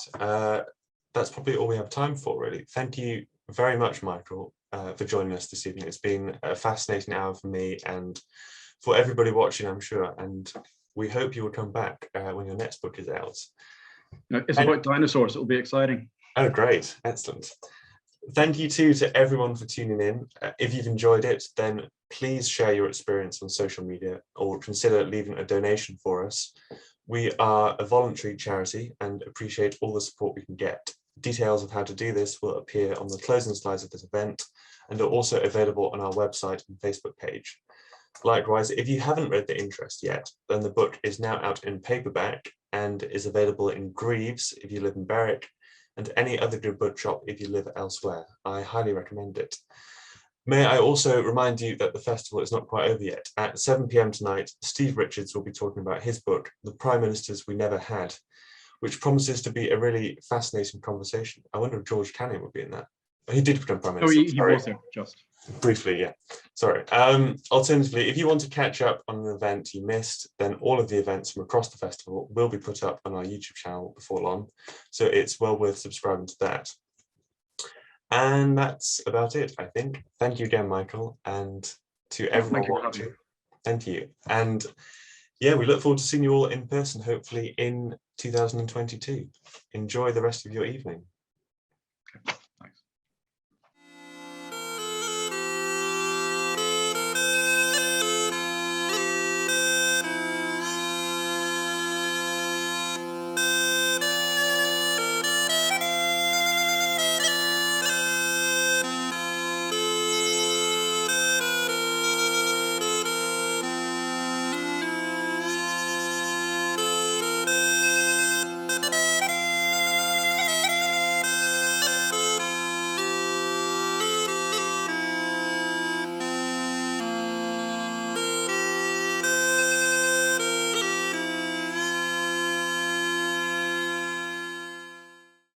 That's probably all we have time for, really. Thank you very much, Michael, for joining us this evening. It's been a fascinating hour for me and for everybody watching, I'm sure. And we hope you will come back when your next book is out. It's about dinosaurs. It'll be exciting. Oh, great. Excellent. Thank you too to everyone for tuning in. If you've enjoyed it, then please share your experience on social media or consider leaving a donation for us. We are a voluntary charity and appreciate all the support we can get. Details of how to do this will appear on the closing slides of this event and are also available on our website and Facebook page. Likewise, if you haven't read The Interest yet, then the book is now out in paperback and is available in Greaves if you live in Berwick, and any other good bookshop if you live elsewhere. I highly recommend it. May I also remind you that the festival is not quite over yet. At 7 p.m. tonight, Steve Richards will be talking about his book, The Prime Ministers We Never Had, which promises to be a really fascinating conversation. I wonder if George Cochrane would be in that. He did become Prime Minister. Oh, he was there, just. Briefly, yeah. Sorry. Alternatively, if you want to catch up on an event you missed, then all of the events from across the festival will be put up on our YouTube channel before long. So it's well worth subscribing to that. And that's about it, I think. Thank you again, Michael, and to everyone watching. Thank you. And yeah, we look forward to seeing you all in person, hopefully in 2022. Enjoy the rest of your evening.